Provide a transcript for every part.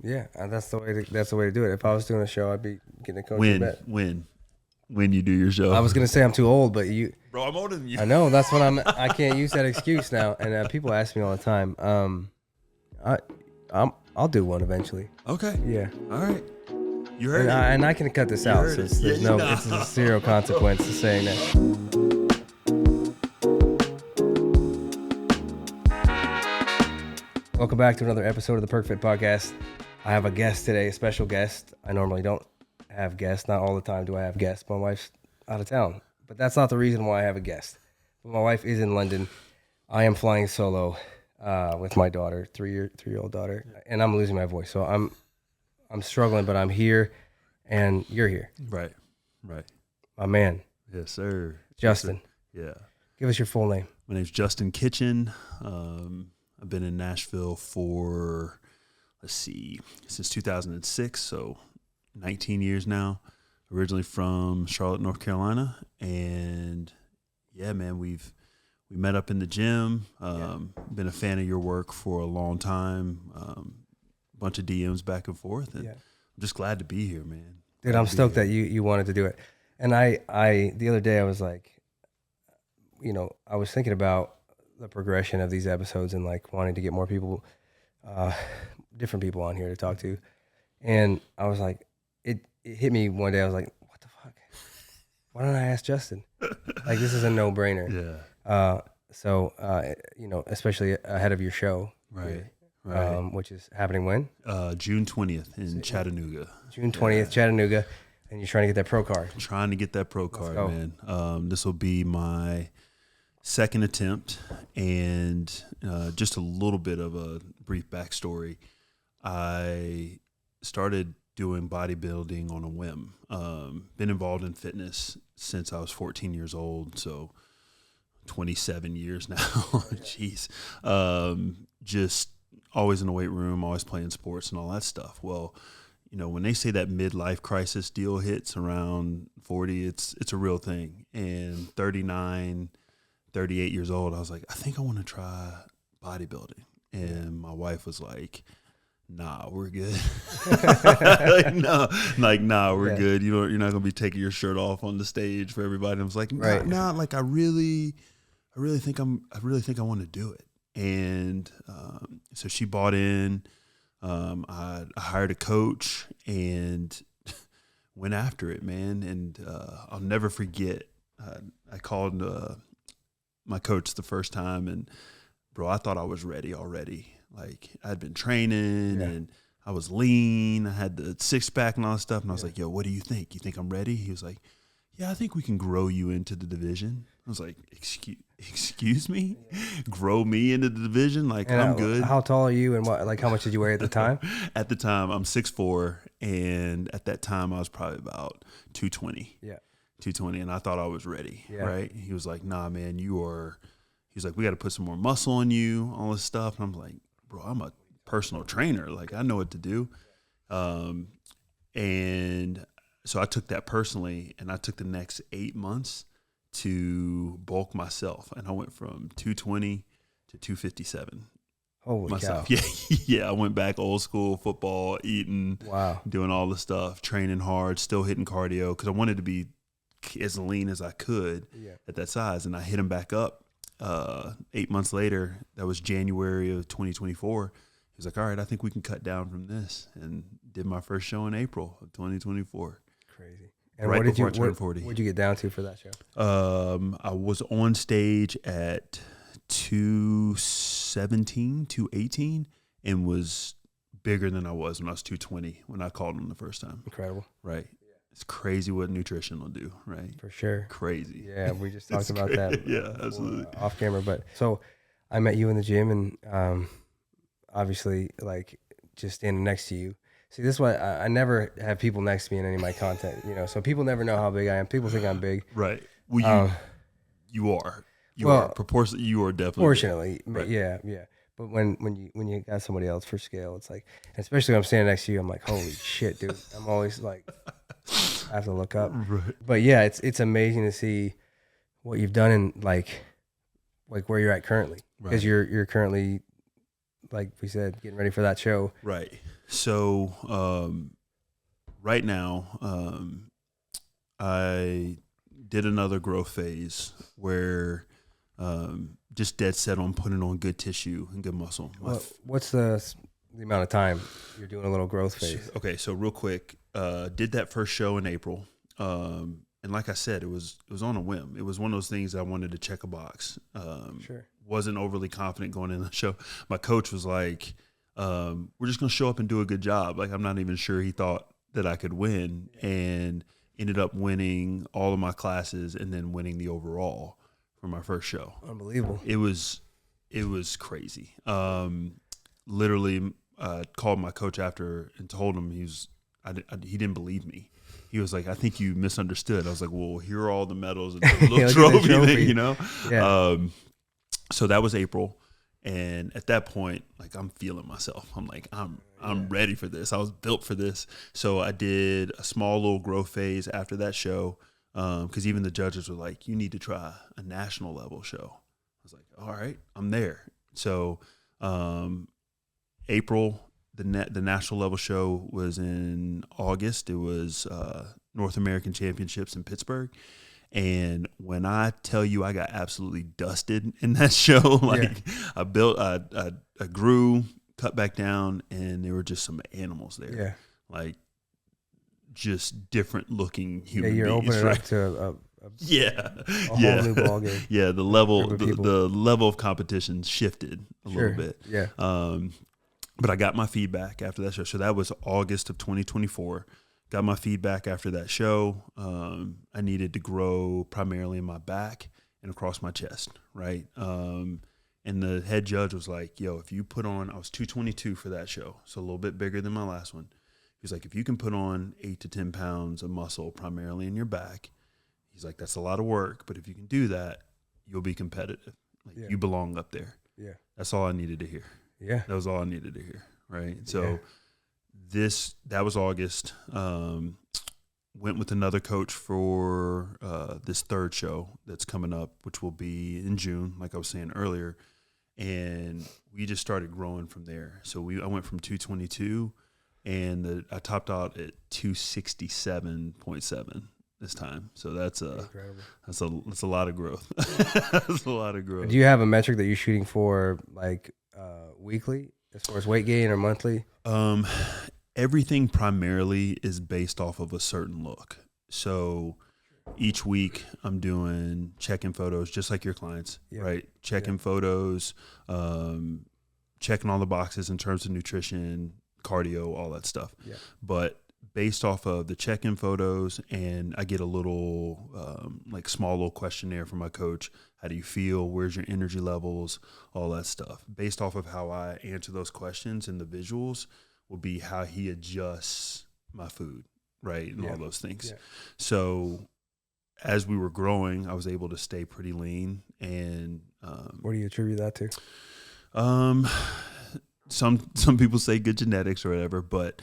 Yeah, that's the way to do it. If I was doing a show, I'd be getting a coaching bet. When you do your show. I was gonna say I'm too old, but Bro, I'm older than you. I know that's what I can't use that excuse now, and people ask me all the time. I'll do one eventually. Okay. Yeah. All right. You heard it. And I can cut this out since there's it's a zero consequence to saying that. Welcome back to another episode of the Perk Fit Podcast. I have a guest today, a special guest. I normally don't have guests. Not all the time do I have guests. My wife's out of town, but that's not the reason why I have a guest. But my wife is in London. I am flying solo with my daughter, three-year-old daughter, and I'm losing my voice. So I'm struggling, but I'm here, and you're here. Right. My man. Yes, sir. Justin. Yeah. Give us your full name. My name's Justin Kitchen. I've been in Nashville for, since 2006, so 19 years now. Originally from Charlotte, North Carolina, and yeah, man, we met up in the gym. Been a fan of your work for a long time. Bunch of DMs back and forth, and I'm just glad to be here, man. Dude, I'm stoked that you wanted to do it. And I the other day I was like, I was thinking about the progression of these episodes and like wanting to get more people, different people on here to talk to. And I was like, it hit me one day. I was like, what the fuck? Why don't I ask Justin? Like, this is a no brainer. Yeah. Especially ahead of your show. Right. Which is happening when? June 20th in Chattanooga. June 20th, Chattanooga. And you're trying to get that pro card. I'm trying to get that pro card, man. This will be my second attempt, and just a little bit of a brief backstory. I started doing bodybuilding on a whim. Been involved in fitness since I was 14 years old, so 27 years now. Jeez. Just always in the weight room, always playing sports and all that stuff. Well, when they say that midlife crisis deal hits around 40, it's a real thing. And 39, 38 years old, I was like, I think I want to try bodybuilding. And my wife was like, nah, we're good. Nah, we're good. You're not gonna be taking your shirt off on the stage for everybody. And I was like, nah, like I really think I want to do it. And so she bought in. I hired a coach and went after it, man. And I'll never forget. I called my coach the first time, and bro, I thought I was ready already. Like, I'd been training and I was lean. I had the six pack and all that stuff. And I was like, yo, what do you think? You think I'm ready? He was like, yeah, I think we can grow you into the division. I was like, excuse me? Grow me into the division? Like, and I'm good. How tall are you, and how much did you weigh at the time? At the time, I'm 6'4", and at that time, I was probably about 220. Yeah. 220, and I thought I was ready, right? He was like, nah, man, he's like, we got to put some more muscle on you, all this stuff. And I'm like, bro, I'm a personal trainer. Like, I know what to do. And so I took that personally, and I took the next 8 months to bulk myself. And I went from 220 to 257. Holy myself. cow. Yeah. I went back old school, football, eating, doing all the stuff, training hard, still hitting cardio, because I wanted to be as lean as I could at that size. And I hit him back up 8 months later. That was January of 2024. He was like, all right, I think we can cut down from this, and did my first show in April of 2024. Crazy. And right what before I turned 40. What'd you get down to for that show? I was on stage at 217, 218, and was bigger than I was when I was 220 when I called him the first time. Incredible. Right. It's crazy what nutrition will do, right? For sure. Crazy. Yeah, we just talked about that. Yeah, absolutely. Off camera. But so I met you in the gym, and obviously, like, just standing next to you. See, this is why I never have people next to me in any of my content, so people never know how big I am. People think I'm big. Right. Well, you are. You are. Proportionally, you are definitely. Proportionally, right. Yeah. But when you got somebody else for scale, it's like, especially when I'm standing next to you, I'm like, holy shit, dude. I'm always like, I have to look up. Right. But yeah, it's amazing to see what you've done and like where you're at currently, because you're currently like we said, getting ready for that show. Right. So right now, I did another growth phase where just dead set on putting on good tissue and good muscle. What's the amount of time you're doing a little growth phase? Okay, so real quick, did that first show in April. And like I said, it was on a whim. It was one of those things I wanted to check a box. Sure. Wasn't overly confident going in the show. My coach was like, we're just going to show up and do a good job. Like, I'm not even sure he thought that I could win, and ended up winning all of my classes and then winning the overall for my first show. Unbelievable. It was crazy. Literally called my coach after and told him he didn't believe me. He was like, I think you misunderstood. I was like, well, here are all the medals and the little trophy thing, you know? Yeah. So that was April. And at that point, like, I'm feeling myself. I'm like, I'm ready for this. I was built for this. So I did a small little growth phase after that show. Because even the judges were like, you need to try a national level show. I was like, all right, I'm there. So April, the national level show was in August. It was North American Championships in Pittsburgh. And when I tell you I got absolutely dusted in that show, I grew, cut back down, and there were just some animals there. Yeah. Like, just different looking human you're beings. opening right? up to a whole new ball game. Yeah, the level of competition shifted a little bit. Yeah. But I got my feedback after that show. So that was August of 2024. Got my feedback after that show. I needed to grow primarily in my back and across my chest, right? And the head judge was like, yo, if you put on, I was 222 for that show, so a little bit bigger than my last one. He was like, if you can put on 8 to 10 pounds of muscle primarily in your back, he's like, that's a lot of work, but if you can do that, you'll be competitive. Like, you belong up there. Yeah. That's all I needed to hear. Yeah. That was all I needed to hear, right? So that was August. Went with another coach for this third show that's coming up, which will be in June, like I was saying earlier. And we just started growing from there. So I went from 222, and I topped out at 267.7 this time. So that's a lot of growth. That's a lot of growth. Do you have a metric that you're shooting for, like weekly, as far as weight gain, or monthly? Everything primarily is based off of a certain look. So each week I'm doing check-in photos, just like your clients, right? Check-in photos, checking all the boxes in terms of nutrition, cardio, all that stuff. Yeah. But based off of the check-in photos, and I get a little small little questionnaire from my coach. How do you feel? Where's your energy levels? All that stuff. Based off of how I answer those questions and the visuals will be how he adjusts my food, right? And all those things. Yeah. So as we were growing, I was able to stay pretty lean. And what do you attribute that to? Some people say good genetics or whatever, but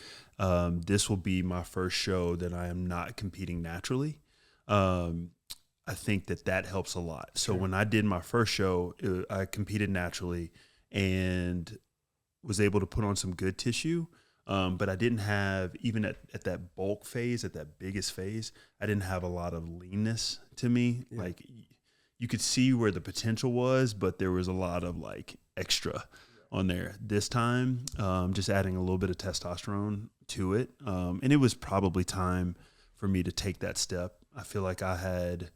this will be my first show that I am not competing naturally. I think that helps a lot. So when I did my first show, I competed naturally and was able to put on some good tissue. But I didn't have, even at that bulk phase, at that biggest phase, I didn't have a lot of leanness to me. Yeah. Like, you could see where the potential was, but there was a lot of like extra on there. This time, just adding a little bit of testosterone to it. And it was probably time for me to take that step. I feel like I had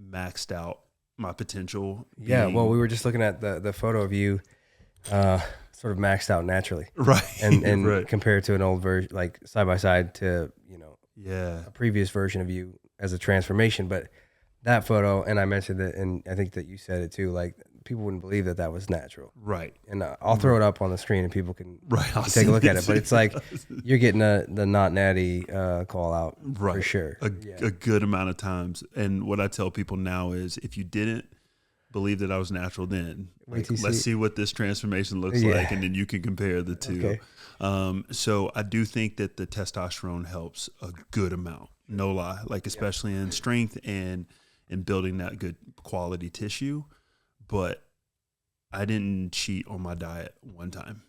maxed out my potential. Yeah, well, we were just looking at the photo of you sort of maxed out naturally. Right. And right. compared to an old version, like side by side to, a previous version of you as a transformation. But that photo, and I mentioned it, and I think that you said it too, like, people wouldn't believe that was natural. Right. And I'll throw it up on the screen and people can take a look at it. But it's like you're getting the not natty call out for sure. A good amount of times. And what I tell people now is, if you didn't believe that I was natural then, let's see what this transformation looks like, and then you can compare the two. Okay. So I do think that the testosterone helps a good amount. No lie. Like, especially in strength and in building that good quality tissue. But I didn't cheat on my diet one time.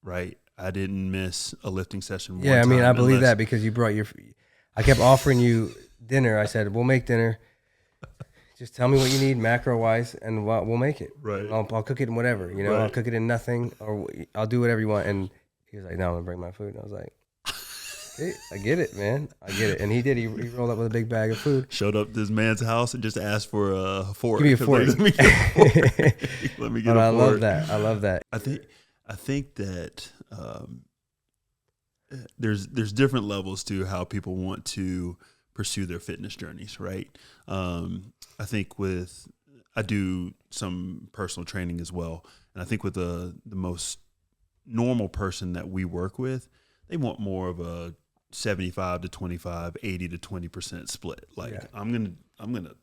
right? I didn't miss a lifting session one Yeah, I mean, time I believe unless- that because you brought I kept offering you dinner. I said, we'll make dinner. Just tell me what you need macro-wise, and we'll make it. Right. And I'll cook it in whatever, you know. Right. I'll cook it in nothing, or I'll do whatever you want. And he was like, no, I'm going to bring my food. And I was like, okay, I get it, man. I get it. And he did. He rolled up with a big bag of food. Showed up to this man's house and just asked for a fork. Give me a fork. Let me get a fork. Let me get a fork. I love that. I love that. I think that there's different levels to how people want to pursue their fitness journeys, right? I think I do some personal training as well, and I think with the most normal person that we work with, they want more of a 75 to 25, 80 to 20% split. Like, yeah. I'm gonna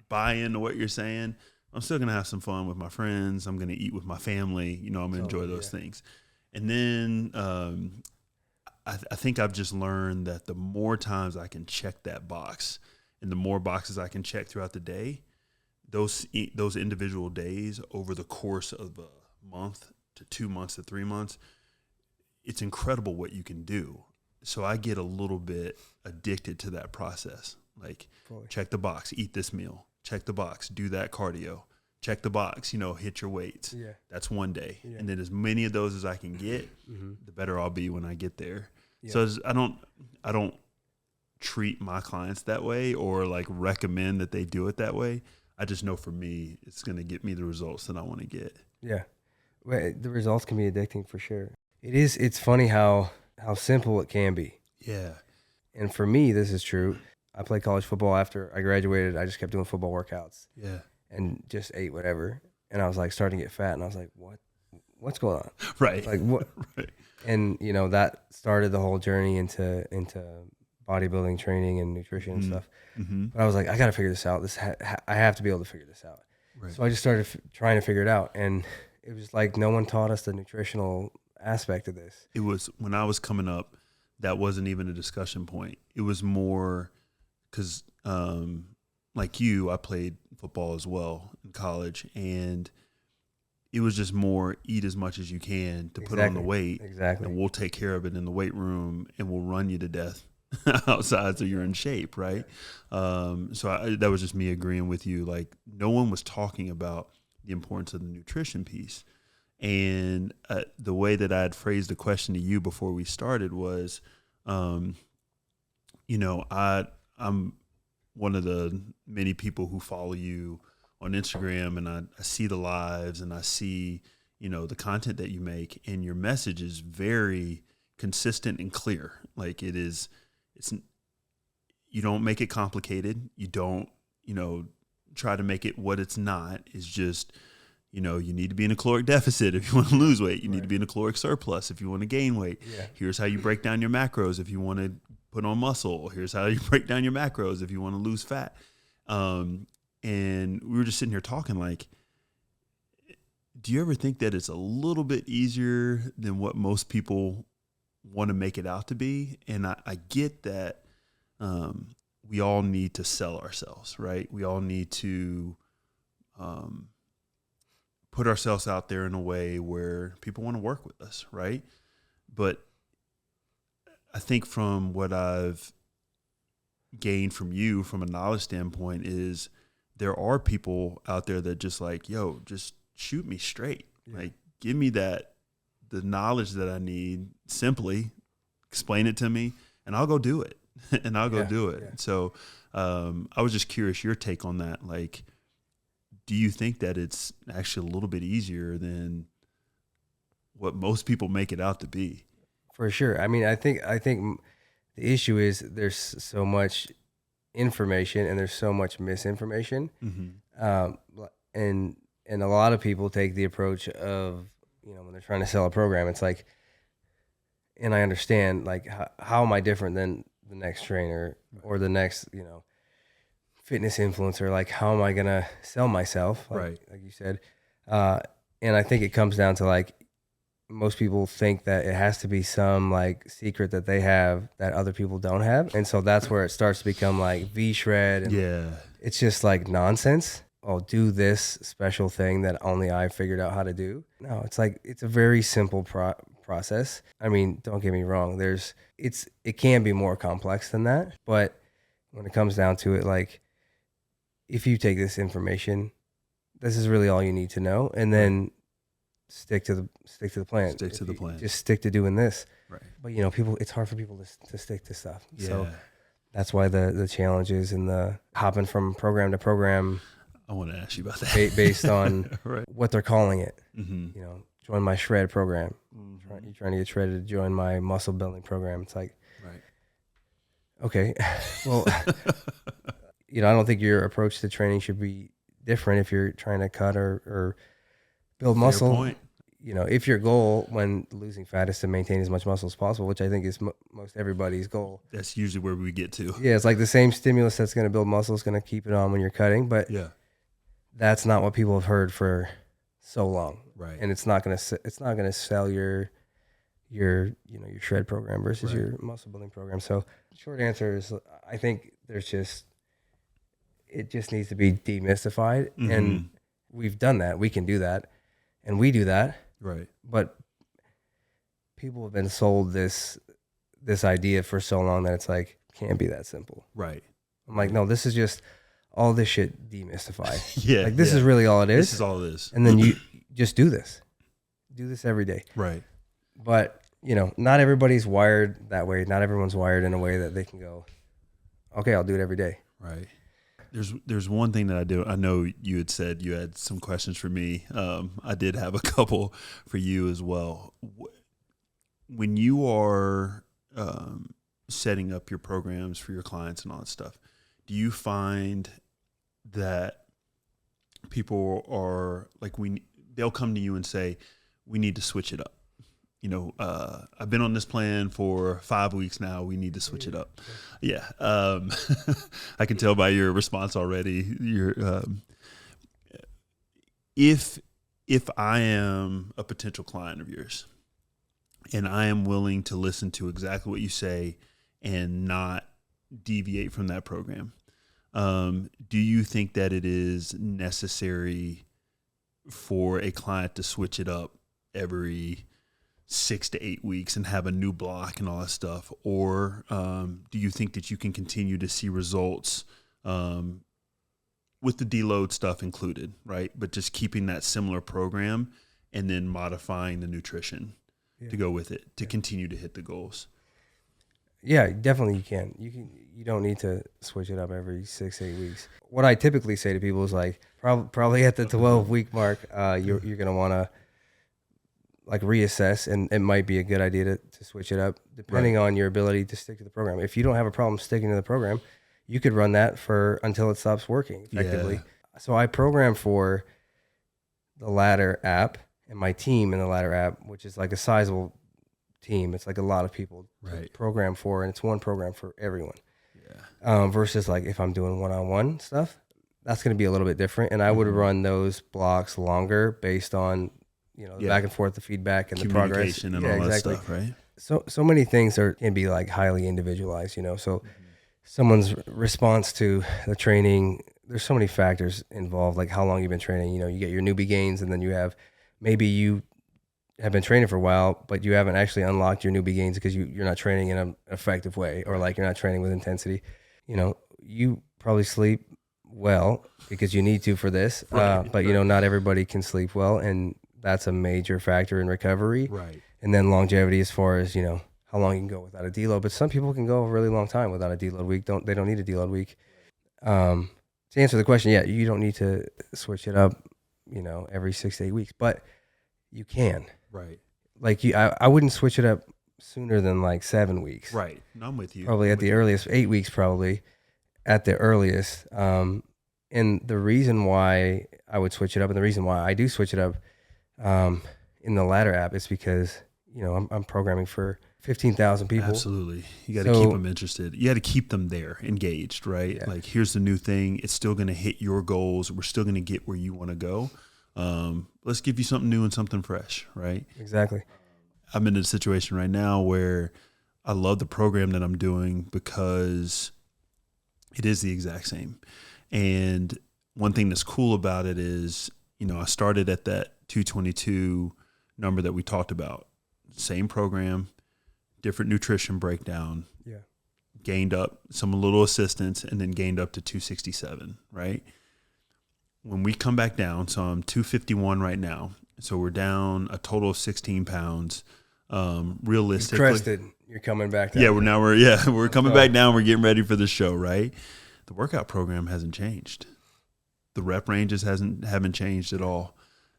buy into what you're saying. I'm still gonna have some fun with my friends. I'm gonna eat with my family. You know, I'm gonna enjoy those things. And then I think I've just learned that the more times I can check that box, and the more boxes I can check throughout the day, those individual days over the course of a month to 2 months to 3 months, it's incredible what you can do. So I get a little bit addicted to that process. Like, check the box, eat this meal. Check the box, do that cardio. Check the box, hit your weights. Yeah. That's one day. Yeah. And then as many of those as I can get, the better I'll be when I get there. Yeah. So I don't treat my clients that way or like recommend that they do it that way. I just know for me, it's going to get me the results that I want to get. Yeah. Well, the results can be addicting for sure. It's funny how simple it can be. Yeah. And for me, this is true. I played college football after I graduated. I just kept doing football workouts. Yeah. And just ate whatever. And I was like starting to get fat, and I was like, what's going on? Right. Like what? Right. And that started the whole journey into bodybuilding training and nutrition and stuff. Mm-hmm. But I was like, I got to figure this out. I have to be able to figure this out. Right. So I just started trying to figure it out. And it was like no one taught us the nutritional aspect of this. It was when I was coming up, that wasn't even a discussion point. It was more because like you, I played football as well in college, and it was just more eat as much as you can to put on the weight. Exactly. And we'll take care of it in the weight room, and we'll run you to death outside so you're in shape, right? So that was just me agreeing with you. Like, no one was talking about the importance of the nutrition piece. And the way that I had phrased the question to you before we started was, I'm one of the many people who follow you on Instagram, and I see the lives, and I see, the content that you make, and your message is very consistent and clear. Like you don't make it complicated. You don't, try to make it what it's not. It's just, you need to be in a caloric deficit if you want to lose weight. You need to be in a caloric surplus if you want to gain weight. Yeah. Here's how you break down your macros if you want to put on muscle. Here's how you break down your macros if you want to lose fat. And we were just sitting here talking like, do you ever think that it's a little bit easier than what most people want to make it out to be? And I get that we all need to sell ourselves, right? We all need to put ourselves out there in a way where people want to work with us, right? But I think from what I've gained from you from a knowledge standpoint is there are people out there that just like, yo, just shoot me straight. Yeah. Like, give me the knowledge that I need, simply explain it to me, and I'll go do it. And I'll go do it. Yeah. So I was just curious your take on that. Like, do you think that it's actually a little bit easier than what most people make it out to be? For sure. I mean, I think the issue is there's so much information and there's so much misinformation. Mm-hmm. And a lot of people take the approach of, when they're trying to sell a program, it's like, and I understand, like, how am I different than the next trainer or the next, fitness influencer? Like, how am I going to sell myself? Like you said. And I think it comes down to like, most people think that it has to be some like secret that they have that other people don't have. And so that's where it starts to become like V-shred. And it's just like nonsense. Oh, do this special thing that only I figured out how to do. No, it's like, it's a very simple process. I mean, don't get me wrong. It can be more complex than that, but when it comes down to it, like if you take this information, this is really all you need to know, and then stick to the plan. Stick to the plan. Just stick to doing this. Right. But people, it's hard for people to stick to stuff. Yeah. So that's why the challenges and the hopping from program to program. I want to ask you about that. Based on right. what they're calling it. Mm-hmm. Join my shred program. Mm-hmm. You're trying to get shredded. Join my muscle building program. It's like, right. Okay, well, I don't think your approach to training should be different if you're trying to cut or build muscle. Fair point. If your goal when losing fat is to maintain as much muscle as possible, which I think is most everybody's goal. That's usually where we get to. Yeah, it's like the same stimulus that's going to build muscle is going to keep it on when you're cutting, but that's not what people have heard for so long. Right. And it's not going to sell your shred program versus your muscle building program. So short answer is I think it just needs to be demystified. Mm-hmm. And we've done that. We can do that. And we do that. Right. But people have been sold this idea for so long that it's like, can't be that simple. Right. I'm like, no, this is just all this shit demystified. Yeah. Like this is really all it is. This is all it is. And then you just do this. Do this every day. Right. But, not everybody's wired that way. Not everyone's wired in a way that they can go, okay, I'll do it every day. Right. There's one thing that I do. I know you had said you had some questions for me. I did have a couple for you as well. When you are setting up your programs for your clients and all that stuff, do you find that people are like, they'll come to you and say, we need to switch it up? I've been on this plan for 5 weeks now. We need to switch it up. Yeah. I can tell by your response already. If I am a potential client of yours and I am willing to listen to exactly what you say and not deviate from that program, do you think that it is necessary for a client to switch it up every 6 to 8 weeks and have a new block and all that stuff? Or do you think that you can continue to see results with the deload stuff included, right? But just keeping that similar program and then modifying the nutrition to go with it to continue to hit the goals? Yeah, definitely you can. You don't need to switch it up every 6-8 weeks. What I typically say to people is like probably at the 12-week mark, you're going to want to like reassess, and it might be a good idea to switch it up depending on your ability to stick to the program. If you don't have a problem sticking to the program, you could run that until it stops working effectively. Yeah. So I program for the Ladder app and my team in the Ladder app, which is like a sizable team. It's like a lot of people to program for, and it's one program for everyone. Yeah. Versus like if I'm doing one-on-one stuff, that's going to be a little bit different. And I would run those blocks longer based on the back and forth, the feedback and the progress. Communication and all that stuff, right? So many things can be like highly individualized, So someone's response to the training, there's so many factors involved, like how long you've been training. You get your newbie gains, and then you have, maybe you have been training for a while, but you haven't actually unlocked your newbie gains because you're not training in an effective way, or like you're not training with intensity. You probably sleep well because you need to for this, but not everybody can sleep well, and that's a major factor in recovery. Right. And then longevity as far as, how long you can go without a deload. But some people can go a really long time without a deload week. They don't need a deload week. To answer the question, yeah, you don't need to switch it up, every 6 to 8 weeks, but you can. Right. Like I wouldn't switch it up sooner than like 7 weeks. Right. No, I'm with you. Probably at the earliest, 8 weeks probably at the earliest. And the reason why I would switch it up, and the reason why I do switch it up in the Ladder app, is because I'm programming for 15,000 people. Absolutely. You got to keep them interested. You got to keep them there, engaged, right? Yeah. Like, here's the new thing. It's still going to hit your goals. We're still going to get where you want to go. Let's give you something new and something fresh, right? Exactly. I'm in a situation right now where I love the program that I'm doing because it is the exact same. And one thing that's cool about it is, I started at that 222 number that we talked about. same program, different nutrition breakdown. Yeah. Gained up some little assistance and then gained up to 267, right? When we come back down, so I'm 251 right now. So we're down a total of 16 pounds. Realistically. You crested. You're coming back down. Yeah, we're coming back down. We're getting ready for the show, right? The workout program hasn't changed. The rep ranges haven't changed at all.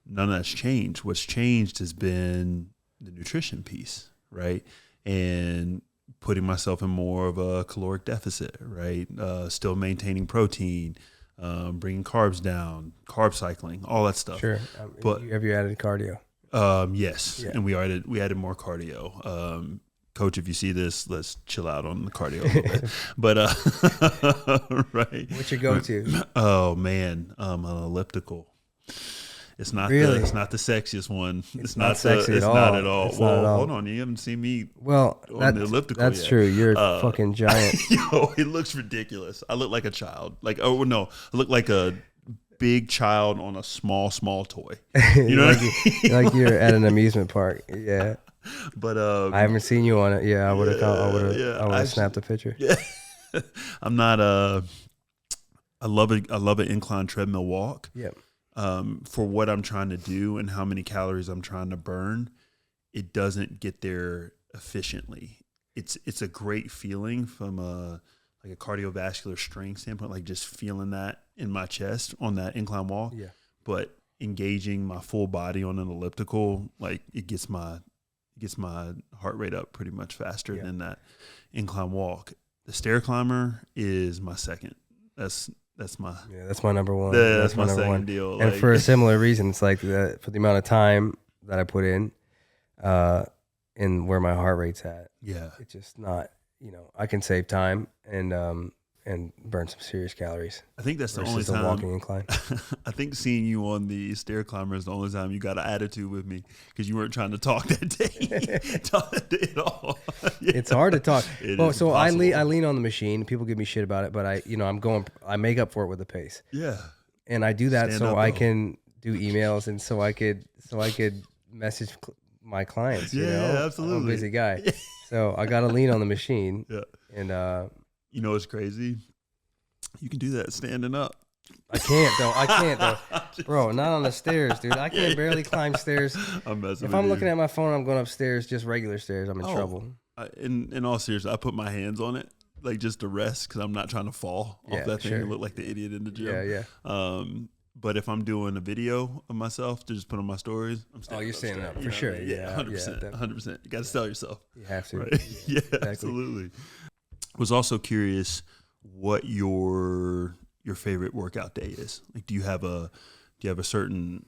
None of that's changed. What's changed has been the nutrition piece, right? And putting myself in more of a caloric deficit, right? Still maintaining protein, bringing carbs down, carb cycling, all that stuff. Sure. But have you added cardio? Yes, yeah. And we added more cardio. Coach, if you see this, let's chill out on the cardio a little bit. But right. What's your go-to? Oh man, an elliptical. It's not really? It's not the sexiest one. It's not sexy at all. Not at all. It's well, not at all. Hold on, you haven't seen me. Well, on the elliptical. That's yet. true. You're a fucking giant. Yo, it looks ridiculous. I look like a child. Like, oh no, I look like a big child on a small toy. You know, like you're at an amusement park. Yeah. But I haven't seen you on it. Yeah, I would have snapped a picture. Yeah. I'm not I love an incline treadmill walk. Yep. For what I'm trying to do and how many calories I'm trying to burn, it doesn't get there efficiently. It's a great feeling from a cardiovascular strength standpoint, like just feeling that in my chest on that incline walk. Yeah. But engaging my full body on an elliptical, like it gets my heart rate up pretty much faster than that incline walk. The stair climber is my second. That's my number one. That's my number second one. Deal. And for a similar reason, it's like for the amount of time that I put in where my heart rate's at. Yeah, it's just not. I can save time and burn some serious calories. I think that's the only time. Walking incline. I think seeing you on the stair climber is the only time you got an attitude with me because you weren't trying to talk that day at all. Yeah. It's hard to talk. Well, so I impossible. lean on the machine. People give me shit about it, but I make up for it with the pace. Yeah. And I do that Stand up, I can do emails and so I could message my clients. Yeah, absolutely. I'm a busy guy. Yeah. So I got to lean on the machine. Yeah. And you know what's crazy? You can do that standing up. I can't though. Bro, not on the stairs, dude. I can barely climb stairs. I'm messing if with I'm you. looking at my phone, I'm going upstairs, just regular stairs. I'm in trouble. In all seriousness, I put my hands on it, like just to rest because I'm not trying to fall off that thing and look like the idiot in the gym. Yeah. But if I'm doing a video of myself to just put on my stories, I'm standing you're standing up for sure. sure. Yeah, 100%. You got to sell yourself. You have to. Right? Yeah, exactly. Absolutely. Was also curious what your favorite workout day is. Like, do you have a certain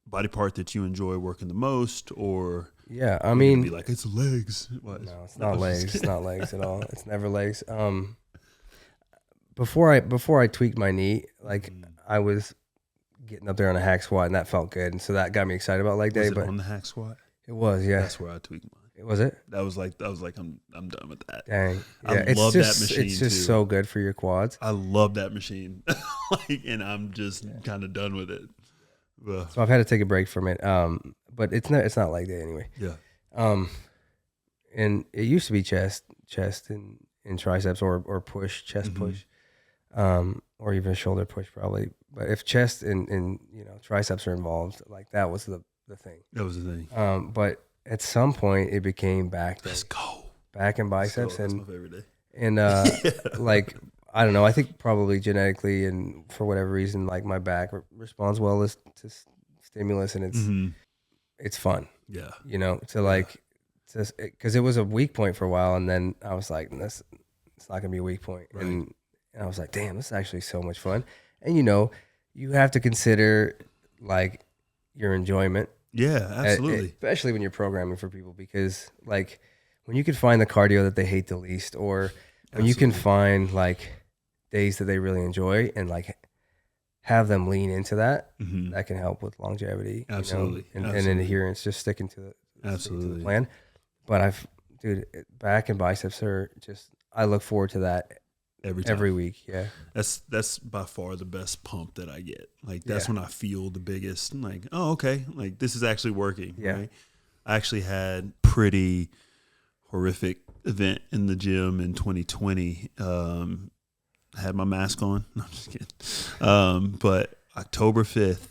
body part that you enjoy working the most, or I mean, be like it's legs? What? No, it's not legs. It's not legs at all. It's never legs. Before I tweaked my knee, like I was getting up there on a hack squat, and that felt good, and so that got me excited about leg day. Was it on the hack squat? It was, yeah. That's where I tweaked mine. Was it? That was like I'm done with that. Dang. Yeah, I love that machine. It's just so good for your quads. I love that machine. And I'm just kind of done with it. Ugh. So I've had to take a break from it. But it's not leg day anyway. Yeah. And it used to be chest and triceps or push, chest push. Or even shoulder push probably. But if chest and triceps are involved, like that was the thing. That was the thing. But at some point it became back and biceps. That's my favorite day. And like I don't know, I think probably genetically and for whatever reason, like my back responds well to stimulus, and it's fun. Yeah. Because it was a weak point for a while, and then I was like, it's not gonna be a weak point. Right. And I was like, damn, this is actually so much fun. And you have to consider like your enjoyment. Yeah, absolutely. Especially when you're programming for people, because like when you can find the cardio that they hate the least, or when you can find like days that they really enjoy and like have them lean into that, that can help with longevity. Absolutely. And adherence, just sticking to the plan. But back and biceps are just, I look forward to that every week. Yeah. That's by far the best pump that I get. Like that's when I feel the biggest, like, oh, okay, like this is actually working. Yeah. Right. I actually had pretty horrific event in the gym in 2020. I had my mask on. No, I'm just kidding. But October 5th,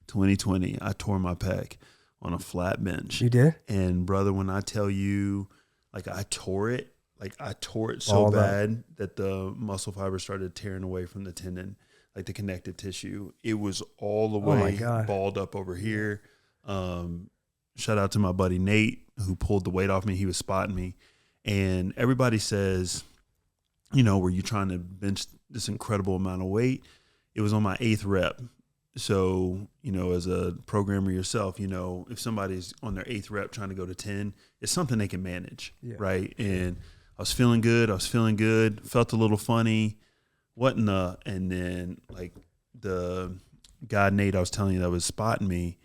2020, I tore my pec on a flat bench. You did? And brother, when I tell you, like I tore it so bad that the muscle fiber started tearing away from the tendon, like the connective tissue. It was all the way balled up over here. Shout out to my buddy Nate who pulled the weight off me. He was spotting me. And everybody says, you know, were you trying to bench this incredible amount of weight? It was on my 8th rep. So, you know, as a programmer yourself, you know, if somebody's on their 8th rep trying to go to 10, it's something they can manage, right? And I was feeling good. Felt a little funny. And then like the guy Nate I was telling you that was spotting me,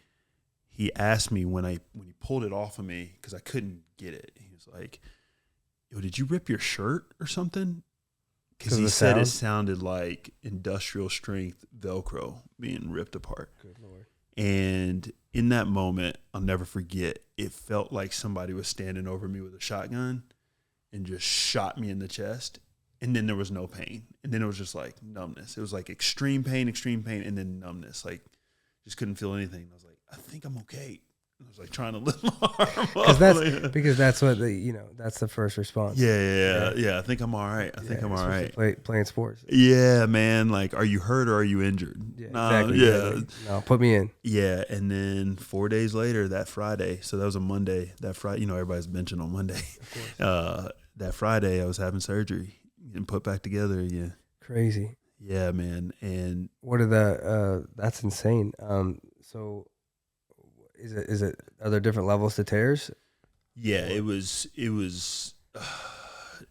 he asked me when he pulled it off of me because I couldn't get it. He was like, "Yo, did you rip your shirt or something?" Because he said it sounded like industrial strength Velcro being ripped apart. Good Lord. And in that moment, I'll never forget, it felt like somebody was standing over me with a shotgun and just shot me in the chest. And then there was no pain. And then it was just like numbness. It was like extreme pain, and then numbness. Like just couldn't feel anything. I was like, I think I'm okay. I was like trying to lift my arm up. Because that's what that's the first response. Yeah. I think I'm all right. I think I'm all right. Playing sports. Yeah, man. Like, are you hurt or are you injured? Yeah, exactly. Yeah. No, put me in. Yeah, and then 4 days later, that Friday. So that was a Monday. That Friday, you know, everybody's benching on Monday. Of course. That Friday, I was having surgery and put back together. Yeah. Crazy. Yeah, man. And what are that's insane. So. Is it are there different levels to tears? Yeah, it was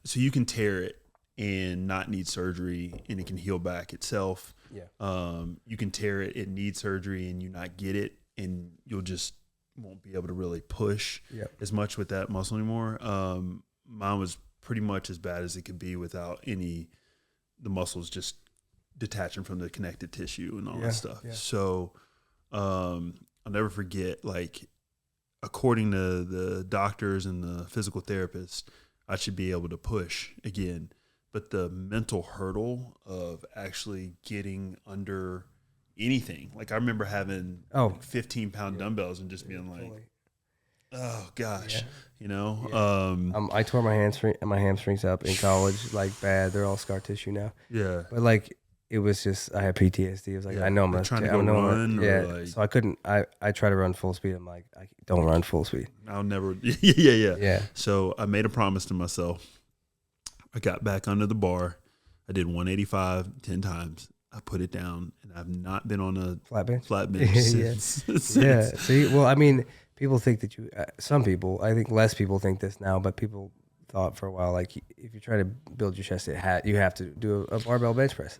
so you can tear it and not need surgery and it can heal back itself. Yeah. You can tear it and need surgery and you not get it and you'll just won't be able to really push as much with that muscle anymore. Mine was pretty much as bad as it could be without the muscles just detaching from the connective tissue and all that stuff. Yeah. So I'll never forget, like, according to the doctors and the physical therapists, I should be able to push again. But the mental hurdle of actually getting under anything, like I remember having 15-pound dumbbells and just being like, oh gosh, you know. Yeah. I tore my hamstrings up in college, like bad. They're all scar tissue now. Yeah, but like. It was just I had PTSD. It was like I know I'm trying to go run. So I couldn't. I try to run full speed. I'm like I don't run full speed. I'll never. Yeah. So I made a promise to myself. I got back under the bar. I did 185 10 times. I put it down, and I've not been on a flat bench since. Yeah. See, well, I mean, people think that you. Some people, I think less people think this now, but people thought for a while like if you try to build your chest, you have to do a barbell bench press.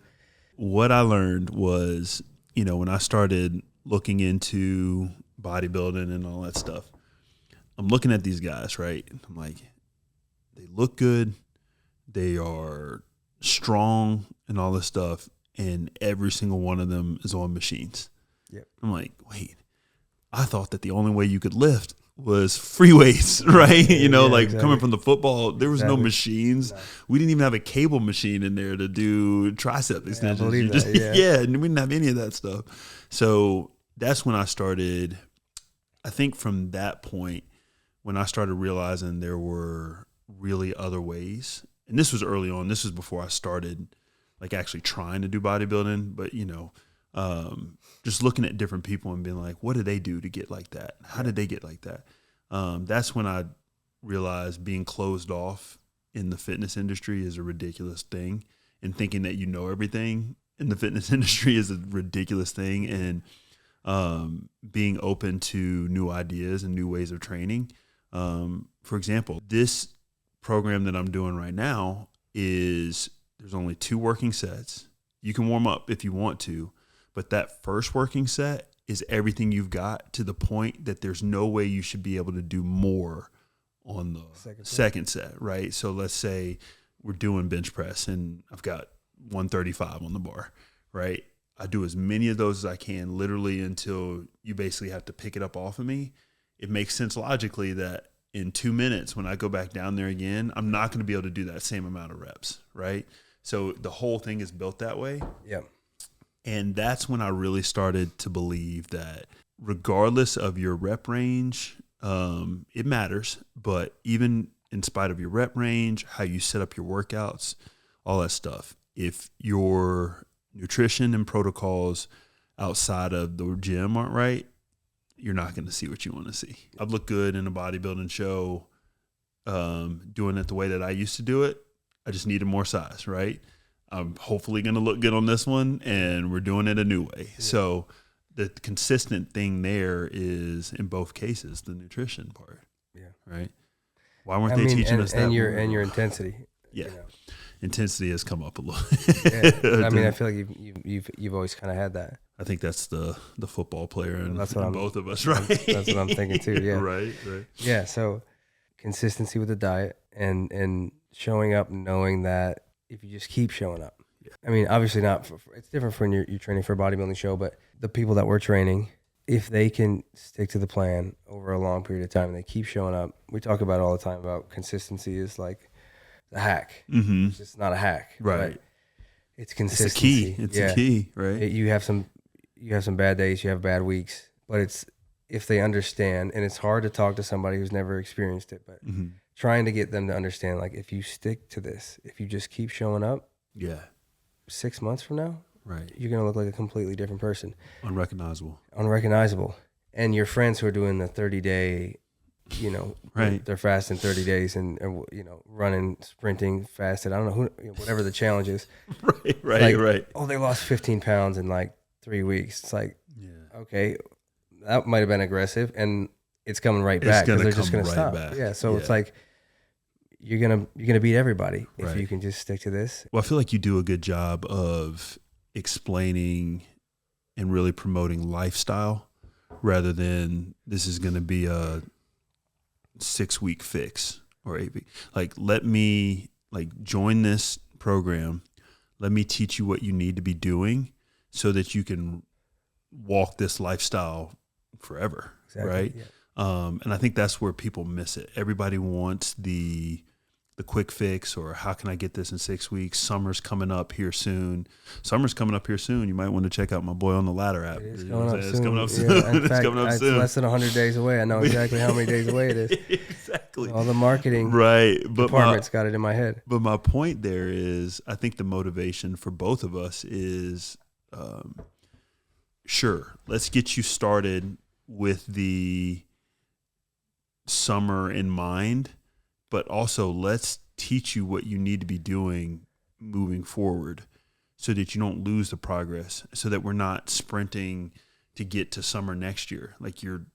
What I learned was, you know, when I started looking into bodybuilding and all that stuff, I'm looking at these guys, right? I'm like, they look good, they are strong and all this stuff, and every single one of them is on machines. Yep. I'm like, wait, I thought that the only way you could lift was free weights, right? Coming from the football, there was no machines. No. We didn't even have a cable machine in there to do tricep extensions. I believe that, and we didn't have any of that stuff. So that's when I started, I think from that point, when I started realizing there were really other ways. And this was early on. This was before I started like actually trying to do bodybuilding. But, you know, just looking at different people and being like, what did they do to get like that? How did they get like that? That's when I realized being closed off in the fitness industry is a ridiculous thing, and thinking that you know everything in the fitness industry is a ridiculous thing. And being open to new ideas and new ways of training. For example, this program that I'm doing right now there's only 2 working sets. You can warm up if you want to, but that first working set is everything you've got to the point that there's no way you should be able to do more on the second set, right? So let's say we're doing bench press and I've got 135 on the bar, right? I do as many of those as I can, literally until you basically have to pick it up off of me. it makes sense logically that in 2 minutes, when I go back down there again, I'm not going to be able to do that same amount of reps, right? So the whole thing is built that way. Yeah. And that's when I really started to believe that regardless of your rep range, it matters. But even in spite of your rep range, how you set up your workouts, all that stuff, if your nutrition and protocols outside of the gym aren't right, you're not going to see what you want to see. I've looked good in a bodybuilding show, doing it the way that I used to do it. I just needed more size, right? I'm hopefully going to look good on this one, and we're doing it a new way. Yeah. So the consistent thing there is, in both cases, the nutrition part. Yeah. Right? Why weren't they teaching us that? And your intensity. Yeah. You know. Intensity has come up a little. Yeah. I mean, I feel like you've always kind of had that. I think that's the football player and that's what both of us, right? That's what I'm thinking too. Yeah. Right. Yeah. So consistency with the diet and showing up, knowing that if you just keep showing up. Yeah. I mean, obviously not. It's different for when you're training for a bodybuilding show, but the people that we're training, if they can stick to the plan over a long period of time and they keep showing up, we talk about it all the time about consistency is like the hack. Mm-hmm. It's just not a hack, right? It's consistency. It's a key, right? You have some bad days, you have bad weeks, but it's if they understand, and it's hard to talk to somebody who's never experienced it, but trying to get them to understand, like if you stick to this, if you just keep showing up, 6 months from now, right, you're gonna look like a completely different person, unrecognizable, and your friends who are doing the 30-day. Right. They're fasting 30 days and running, sprinting, fasted. I don't know whatever the challenge is. Right. Oh, they lost 15 pounds in like 3 weeks. It's like, okay, that might have been aggressive, and it's coming right back because they're just going to stop. Back. Yeah. So it's like you're gonna beat everybody if you can just stick to this. Well, I feel like you do a good job of explaining and really promoting lifestyle rather than this is going to be a 6-week fix or 8 week. Like, let me join this program. Let me teach you what you need to be doing so that you can walk this lifestyle forever. Exactly, right. Yeah. And I think that's where people miss it. Everybody wants the quick fix, or how can I get this in 6 weeks? Summer's coming up here soon. You might want to check out my Boy on the Ladder app. It's coming up soon. Yeah, in fact, it's less than 100 days away. I know exactly how many days away it is. Exactly. All the marketing department's got it in my head. But my point there is, I think the motivation for both of us is, sure, let's get you started with the summer in mind, but also let's teach you what you need to be doing moving forward so that you don't lose the progress, so that we're not sprinting to get to summer next year. Like you're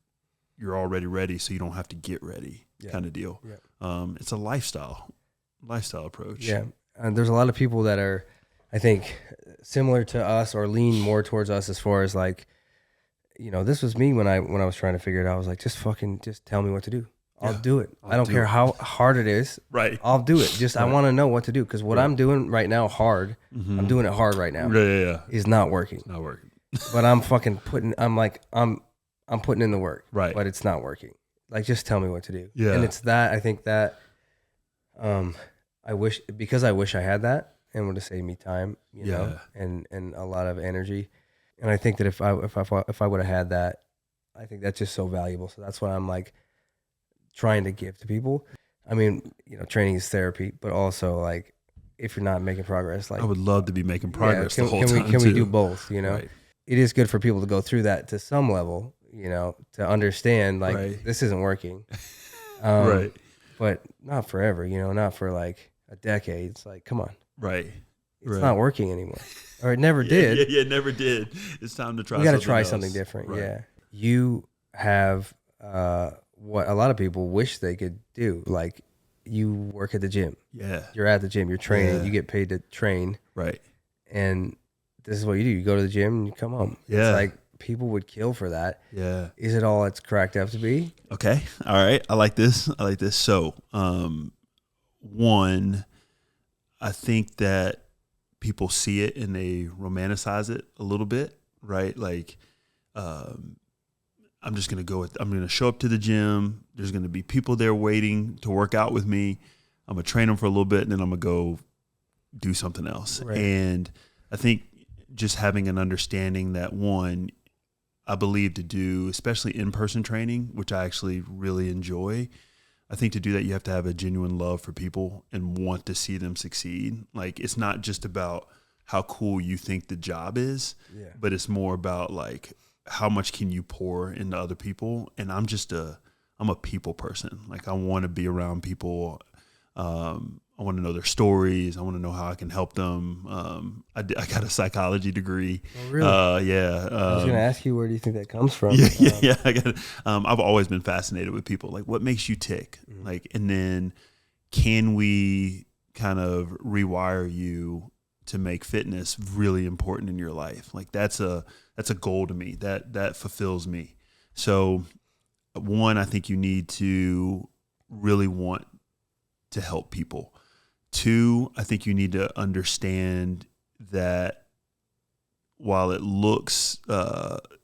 already ready, so you don't have to get ready kind of deal. Yeah. It's a lifestyle approach. Yeah. And there's a lot of people that are, I think, similar to us or lean more towards us as far as like, this was me when I was trying to figure it out. I was like, just tell me what to do. I'll do it. I don't care how hard it is. Right. I'll do it. Just I want to know what to do, because what I'm doing right now hard. I'm doing it hard right now. Yeah. Is not working. It's not working. But I'm fucking putting in the work. Right. But it's not working. Like, just tell me what to do. Yeah. And it's that, I think that I wish I had that, and would have saved me time, you know, and a lot of energy. And I think that if I would have had that, I think that's just so valuable. So that's what I'm like trying to give to people. I mean, training is therapy, but also like if you're not making progress, like I would love to be making progress the whole time. Can we do both? Right. It is good for people to go through that to some level, to understand like this isn't working. Right. But not forever, not for like a decade. It's like, come on. Right. It's not working anymore. Or it never did. Yeah, it never did. It's time to try something else. You got to try something different. Right. Yeah. You have what a lot of people wish they could do. Like, you work at the gym. Yeah. You're at the gym. You're training. You get paid to train. Right. And this is what you do. You go to the gym and you come home. Yeah. It's like people would kill for that. Yeah. Is it all it's cracked up to be? Okay. All right. I like this. So, one, I think that people see it and they romanticize it a little bit, right? Like, I'm just going to show up to the gym. There's going to be people there waiting to work out with me. I'm going to train them for a little bit, and then I'm going to go do something else. Right. And I think just having an understanding that, one, I believe to do, especially in-person training, which I actually really enjoy, I think to do that, you have to have a genuine love for people and want to see them succeed. Like, it's not just about how cool you think the job is, but it's more about like how much can you pour into other people. And I'm a people person. Like, I want to be around people. I want to know their stories. I want to know how I can help them. I got a psychology degree. Oh, really? Yeah. I was going to ask you, where do you think that comes from? Yeah. I got. I've always been fascinated with people. Like, what makes you tick? Mm-hmm. Like, and then can we kind of rewire you to make fitness really important in your life? Like, that's a goal to me. That fulfills me. So, one, I think you need to really want to help people. Two, I think you need to understand that while it looks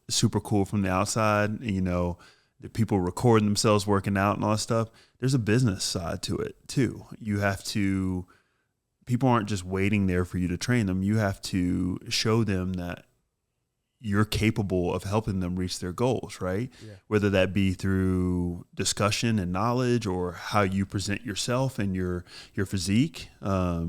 super cool from the outside, the people recording themselves working out and all that stuff, there's a business side to it too. People aren't just waiting there for you to train them. You have to show them that you're capable of helping them reach their goals, right? Yeah. Whether that be through discussion and knowledge, or how you present yourself and your physique. I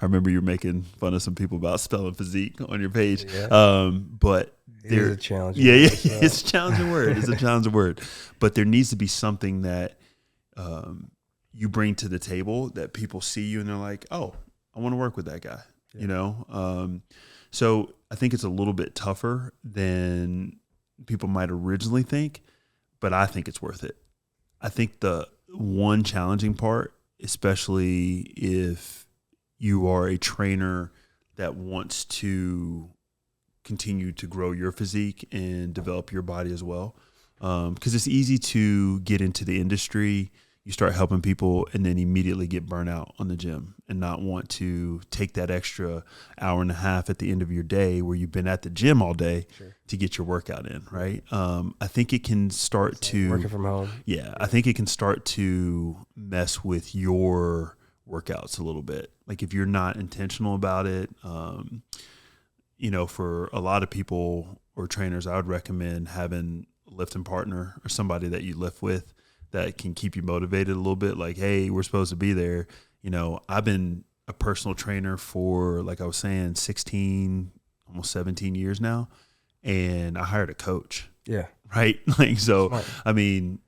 remember you're making fun of some people about spelling physique on your page. Yeah. But there's a challenge. Yeah, it's a challenging word. It's a challenging word. But there needs to be something that you bring to the table that people see you and they're like, oh, I want to work with that guy. Yeah. So I think it's a little bit tougher than people might originally think, but I think it's worth it. I think the one challenging part, especially if you are a trainer that wants to continue to grow your physique and develop your body as well, because it's easy to get into the industry, you start helping people, and then immediately get burnt out on the gym and not want to take that extra hour and a half at the end of your day where you've been at the gym all day to get your workout in, right? I think it can start to working from home. Yeah, I think it can start to mess with your workouts a little bit. Like, if you're not intentional about it, for a lot of people or trainers, I would recommend having a lifting partner or somebody that you lift with that can keep you motivated a little bit. Like, hey, we're supposed to be there. I've been a personal trainer for, like I was saying, 16, almost 17 years now. And I hired a coach. Yeah. Right. Like, so, Smart. I mean,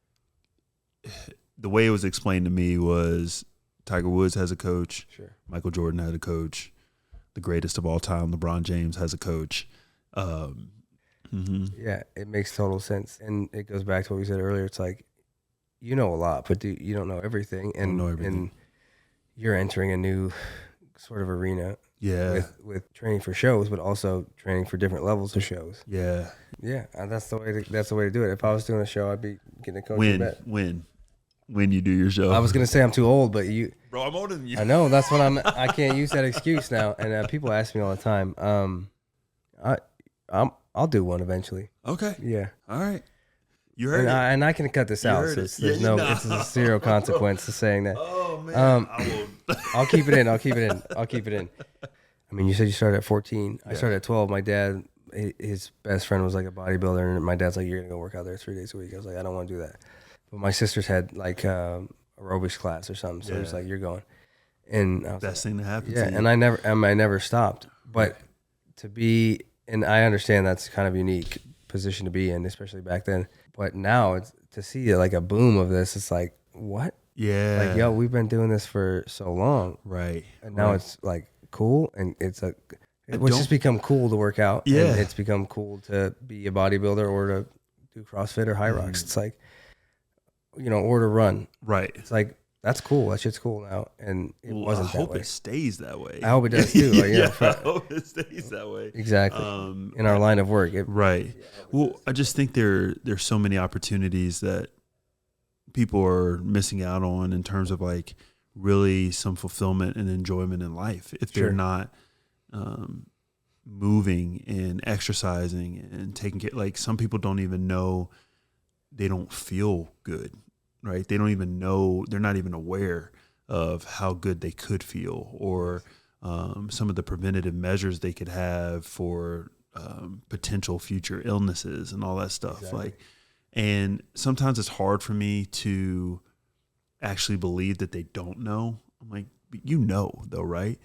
the way it was explained to me was Tiger Woods has a coach. Sure. Michael Jordan had a coach. The greatest of all time, LeBron James, has a coach. Yeah, it makes total sense. And it goes back to what we said earlier. It's like, you know a lot, but you don't know everything. And you're entering a new sort of arena. Yeah. With training for shows, but also training for different levels of shows. Yeah. Yeah. That's the way to do it. If I was doing a show, I'd be getting a coach. When you do your show. I was gonna say I'm too old, but bro, I'm older than you. I know, that's what I can't use that excuse now. And people ask me all the time. I'll do one eventually. Okay. Yeah. All right. You heard it. And I can cut this out. So it's a zero consequence to saying that. Oh man. I'll keep it in. I'll keep it in. I mean, you said you started at 14. Yeah. I started at 12. My dad, his best friend was like a bodybuilder, and my dad's like, "You're gonna go work out there 3 days a week." I was like, "I don't want to do that." But my sisters had like aerobics class or something, so it's like, "You're going." And I was best thing to happen. Yeah, to you. and I never stopped. But to be, and I understand that's kind of a unique position to be in, especially back then. But now it's to see like a boom of this. It's like, what? Yeah. Like, yo, we've been doing this for so long, right? And now it's like cool, and it's just become cool to work out. Yeah, and it's become cool to be a bodybuilder or to do CrossFit or High Rocks. It's like, or to run. Right. It's like, that's cool. That shit's cool now, and it wasn't that way. I hope it stays that way. I hope it does too. Like, I hope it stays that way. Exactly. In our line of work, right. Well, I just think there's so many opportunities that people are missing out on in terms of like really some fulfillment and enjoyment in life if they're not moving and exercising and taking care. Like, some people don't even know they don't feel good, right? They don't even know, they're not even aware of how good they could feel, or some of the preventative measures they could have for potential future illnesses and all that stuff. Exactly. And sometimes it's hard for me to actually believe that they don't know. I'm like, you know, though, right?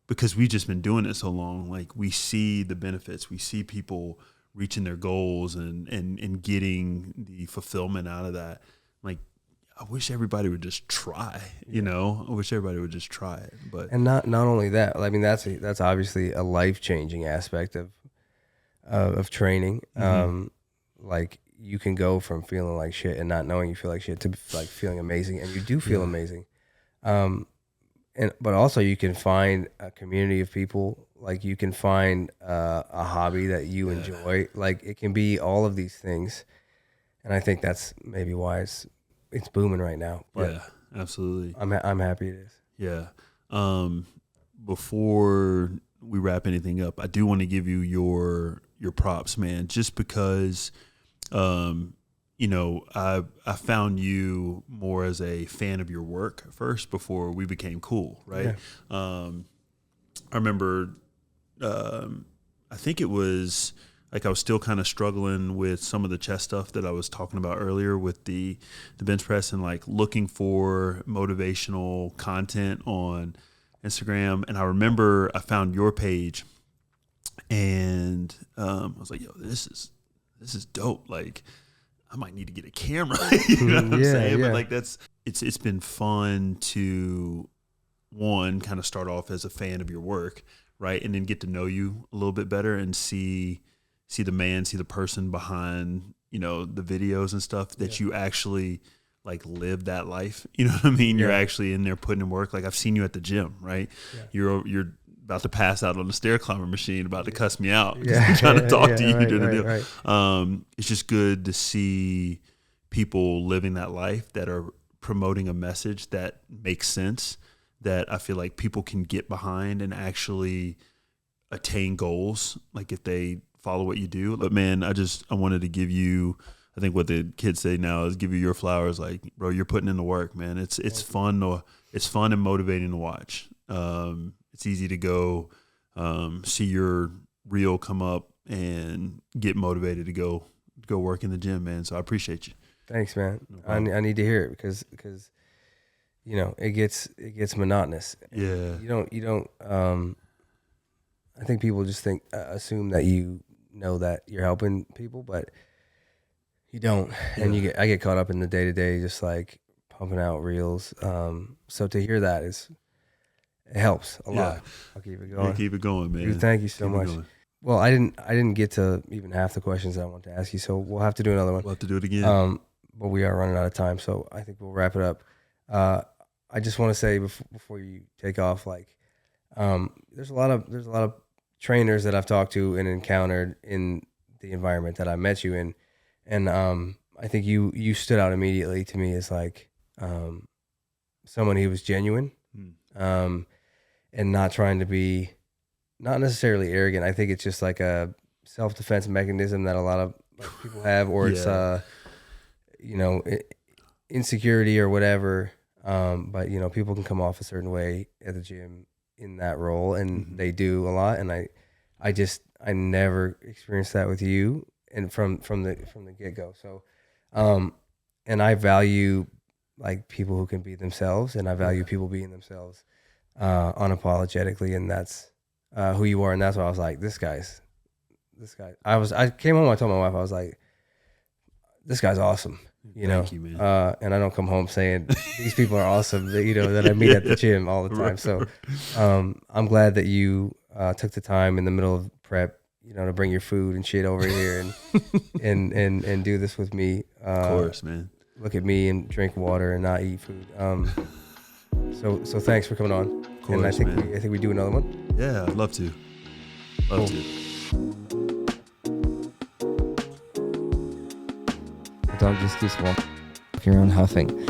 Because we've just been doing it so long. Like, we see the benefits, we see people reaching their goals and getting the fulfillment out of that. Like, I wish everybody would just try, you know, I wish everybody would just try it. But, and not only that, I mean, that's obviously a life-changing aspect of training. Like, you can go from feeling like shit and not knowing you feel like shit to like feeling amazing, and you do feel amazing. But also you can find a community of people, like you can find a hobby that you enjoy. Like, it can be all of these things, and I think that's maybe why it's booming right now. But yeah, absolutely. I'm happy it is. Yeah. Before we wrap anything up, I do want to give you your props, man, just because you know, I found you more as a fan of your work first before we became cool, right? Yeah. I remember, I think it was like I was still kind of struggling with some of the chest stuff that I was talking about earlier with the bench press, and like looking for motivational content on Instagram. And I remember I found your page, and I was like, yo, this is dope. Like, I might need to get a camera. You know what I'm saying? Yeah. But like, it's been fun to, one, kind of start off as a fan of your work, right? And then get to know you a little bit better and see the person behind, you know, the videos and stuff, that you actually like live that life. You know what I mean? You're actually in there putting in work. Like, I've seen you at the gym, right? Yeah. You're about to pass out on the stair climber machine, about to cuss me out. I'm trying to talk to you. Right. It's just good to see people living that life, that are promoting a message that makes sense, that I feel like people can get behind and actually attain goals, like if they follow what you do. But man, I wanted to give you, I think what the kids say now is give you your flowers. Like, bro, you're putting in the work, man. It's fun and motivating to watch. It's easy to go see your reel come up and get motivated to go work in the gym, man. So I appreciate you. Thanks, man. No, I need to hear it because you know, it gets monotonous. Yeah. You don't. I think people just assume that you know that you're helping people, but you don't. Yeah. And I get caught up in the day to day, just like pumping out reels. So to hear that it helps a lot. I'll keep it going. Yeah, keep it going, man. Dude, thank you so much. Well, I didn't get to even half the questions I wanted to ask you, so we'll have to do another one. We'll have to do it again. But we are running out of time, so I think we'll wrap it up. I just want to say before you take off, like, there's a lot of trainers that I've talked to and encountered in the environment that I met you in, and I think you stood out immediately to me as like someone who was genuine, and not trying to be, not necessarily arrogant. I think it's just like a self-defense mechanism that a lot of people have, or it's you know, insecurity or whatever. But you know, people can come off a certain way at the gym in that role, and they do a lot. And I never experienced that with you, and from the get go. So, and I value like people who can be themselves, and I value people being themselves unapologetically, and that's who you are. And that's why I was like, this guy. I came home, I told my wife, I was like, this guy's awesome. Thank you, man. And I don't come home saying these people are awesome, that I meet at the gym all the time. So I'm glad that you took the time in the middle of prep, you know, to bring your food and shit over here and do this with me. Of course, man. Look at me and drink water and not eat food. So thanks for coming on. Of course, and I think we do another one. Yeah, I'd love to. Love to. The dog just keeps walking around huffing.